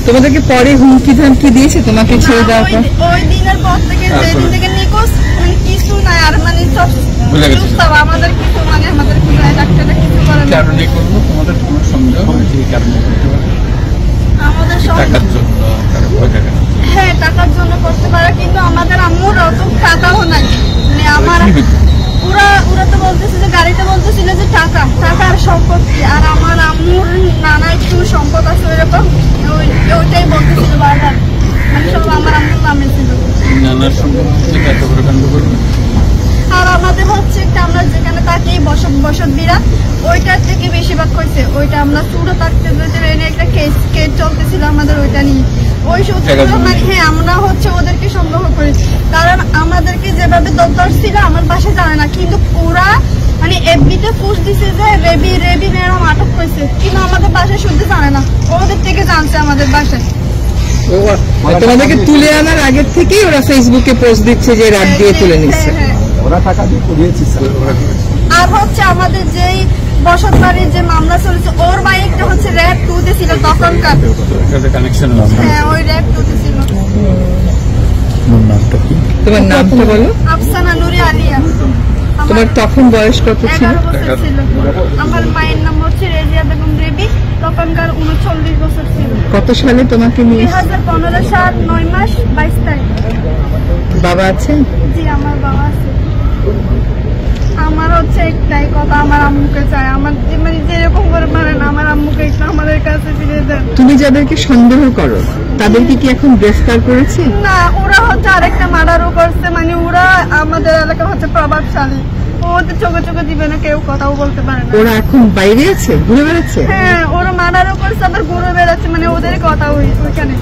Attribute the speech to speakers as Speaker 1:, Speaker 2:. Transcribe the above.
Speaker 1: তোমাদেরকে পরে হুমকি ধামকি দিয়েছে তোমাকে ছেড়ে দেওয়ার পর?
Speaker 2: ওই দিনের পর থেকে যেদিন থেকে নিখোঁজ মানে কিছু নাই আর মানে সব আমাদের কিছু মানে আমাদের ডাক্তাররা কিছু করে না।
Speaker 3: কারণে করবো তোমাদের কোনো সন্দেহ যে কারণে করতে পারে
Speaker 2: আমাদের টাকার জন্য, হ্যাঁ টাকার জন্য করতে পারে, কিন্তু আমাদের আম্মুর অত টাকাও নাই। মানে আমার ওরা তো বলতেছে যে গাড়িতে বলতেছিল যে টাকার সম্পত্তি, আর আমার আম্মুর নানা একটু সম্পদ আছে ওইরকম, ওইটাই বলতেছিল বারবার, মানে সব আমার আম্মুর নামে ছিল।
Speaker 3: নানার সম্পত্তি এত বড় কাণ্ড করবে।
Speaker 2: আর আমাদের হচ্ছে একটা আমরা যেখানে থাকি বসত বিরাট, ওইটার থেকে বেশিরভাগ হয়েছে। ওইটা আমরা চুড়ো থাকতে একটা কেস চলতেছিল আমাদের ওইটা নিয়ে। ওই সূত্রগুলো মানে হ্যাঁ আমরা হচ্ছে ওদেরকে সন্দেহ করি, কারণ আমাদেরকে যেভাবে ধরছিল আমার বাসায় জানে না, কিন্তু ওরা মানে এফবিতে পোস্ট দিছে যে রেবি ম্যাডাম আটক হয়েছে, কিন্তু আমাদের বাসায় শুনতে জানে না, ওদের থেকে জানছে আমাদের বাসায়।
Speaker 1: তোমাদেরকে তুলে আনার আগের থেকেই ওরা ফেসবুকে পোস্ট দিচ্ছে যে রাত দিয়ে তুলে নিচ্ছে।
Speaker 4: ওরা টাকা দিয়ে করিয়েছে।
Speaker 2: আর হচ্ছে আমাদের যেই বসত বাড়ির যে মামলা চলেছে, ওর বাইকটা হচ্ছে র‍্যাব 2 তে ছিল তখনকার। হ্যাঁ ওই র‍্যাব 2 তে ছিল।
Speaker 1: তোমার নামটা বলো?
Speaker 2: আফসানা নুরি আলিয়া।
Speaker 1: তোমার তখন বয়স কত ছিল?
Speaker 2: 11 বছর ছিল। আমার মায়ের নাম হচ্ছে রেজিয়া বেগম রেবি, তখনকার 39 বছর ছিল।
Speaker 1: কত সালে তোমাকে নিয়ে?
Speaker 2: 2015 সাল 9 মাস 22 তারিখ।
Speaker 1: বাবা আছে?
Speaker 2: জি আমার বাবা আছে। আমার হচ্ছে একটাই কথা, আমার আম্মুকে চাই, আমার মানে যেরকম করে পারেন আমার আম্মুকে একটু আমাদের কাছে ফিরিয়ে দেন।
Speaker 1: তুমি যাদেরকে সন্দেহ করো তাদেরকে কি এখন গ্রেফতার করেছে?
Speaker 2: না, ওরা হচ্ছে আরেকটা মার্ডারও করছে, মানে ওরা আমাদের এলাকা হচ্ছে প্রভাবশালী, ওদের চোখে দিবে না, কেউ কথাও বলতে পারে না।
Speaker 1: ওরা এখন বাইরে আছে, ঘুরে বেড়াচ্ছে?
Speaker 2: হ্যাঁ ওরা মার্ডারও করছে আবার ঘুরে বেড়াচ্ছে, মানে ওদের কথা ওইখানে।